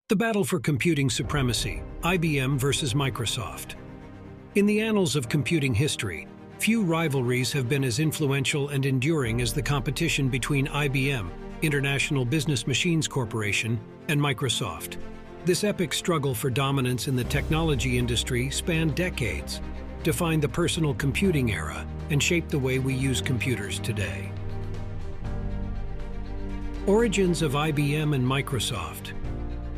The battle for computing supremacy, IBM versus Microsoft. In the annals of computing history, few rivalries have been as influential and enduring as the competition between IBM, International Business Machines Corporation, and Microsoft. This epic struggle for dominance in the technology industry spanned decades, defined the personal computing era, and shaped the way we use computers today. Origins of IBM and Microsoft.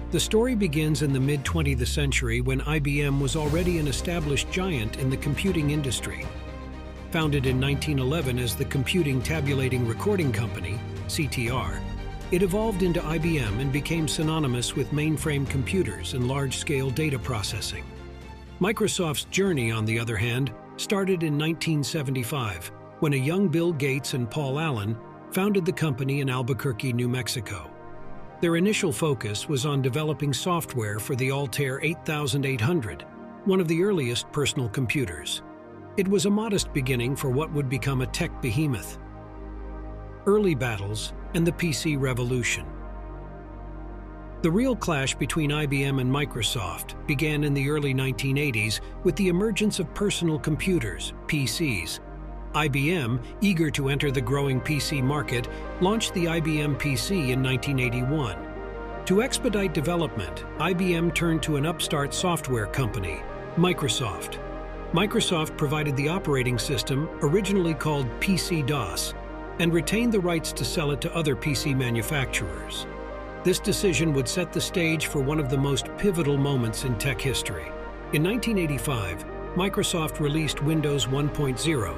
The story begins in the mid-20th century when IBM was already an established giant in the computing industry. Founded in 1911 as the Computing Tabulating Recording Company, CTR, it evolved into IBM and became synonymous with mainframe computers and large-scale data processing. Microsoft's journey, on the other hand, started in 1975 when a young Bill Gates and Paul Allen founded the company in Albuquerque, New Mexico. Their initial focus was on developing software for the Altair 8800, one of the earliest personal computers. It was a modest beginning for what would become a tech behemoth. Early battles and the PC revolution. The real clash between IBM and Microsoft began in the early 1980s with the emergence of personal computers, PCs. IBM, eager to enter the growing PC market, launched the IBM PC in 1981. To expedite development, IBM turned to an upstart software company, Microsoft. Microsoft provided the operating system, originally called PC-DOS, and retained the rights to sell it to other PC manufacturers. This decision would set the stage for one of the most pivotal moments in tech history. In 1985, Microsoft released Windows 1.0,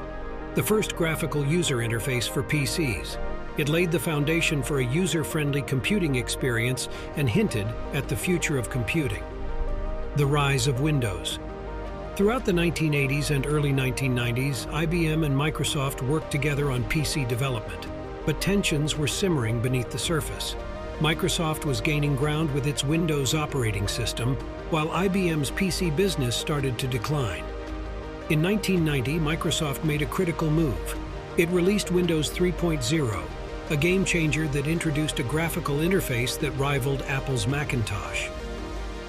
the first graphical user interface for PCs. It laid the foundation for a user-friendly computing experience and hinted at the future of computing. The rise of Windows. Throughout the 1980s and early 1990s, IBM and Microsoft worked together on PC development, but tensions were simmering beneath the surface. Microsoft was gaining ground with its Windows operating system, while IBM's PC business started to decline. In 1990, Microsoft made a critical move. It released Windows 3.0, a game-changer that introduced a graphical interface that rivaled Apple's Macintosh.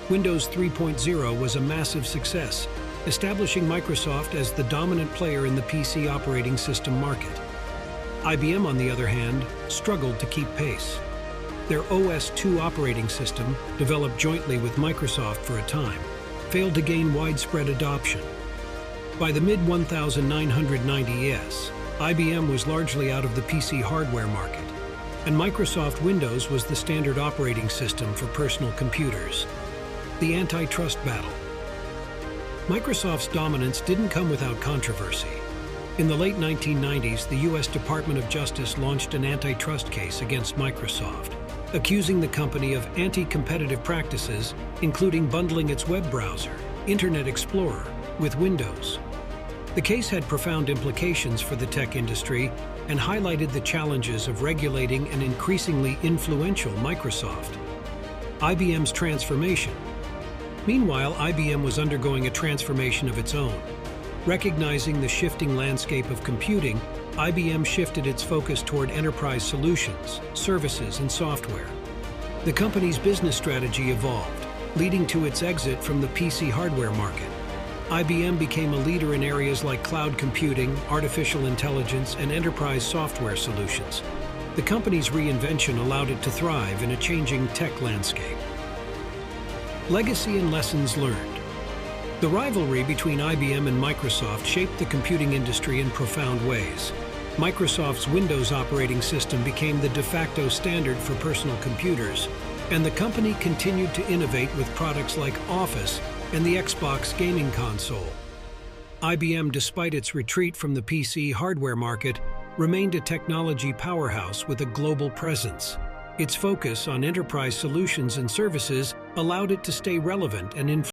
Windows 3.0 was a massive success, establishing Microsoft as the dominant player in the PC operating system market. IBM, on the other hand, struggled to keep pace. Their OS/2 operating system, developed jointly with Microsoft for a time, failed to gain widespread adoption. By the mid-1990s, IBM was largely out of the PC hardware market, and Microsoft Windows was the standard operating system for personal computers. The antitrust battle. Microsoft's dominance didn't come without controversy. In the late 1990s, the U.S. Department of Justice launched an antitrust case against Microsoft, accusing the company of anti-competitive practices, including bundling its web browser, Internet Explorer, with Windows. The case had profound implications for the tech industry and highlighted the challenges of regulating an increasingly influential Microsoft. IBM's transformation. Meanwhile, IBM was undergoing a transformation of its own. Recognizing the shifting landscape of computing, IBM shifted its focus toward enterprise solutions, services, and software. The company's business strategy evolved, leading to its exit from the PC hardware market. IBM became a leader in areas like cloud computing, artificial intelligence, and enterprise software solutions. The company's reinvention allowed it to thrive in a changing tech landscape. Legacy and lessons learned. The rivalry between IBM and Microsoft shaped the computing industry in profound ways. Microsoft's Windows operating system became the de facto standard for personal computers, and the company continued to innovate with products like Office and the Xbox gaming console. IBM, despite its retreat from the PC hardware market, remained a technology powerhouse with a global presence. Its focus on enterprise solutions and services allowed it to stay relevant and influential.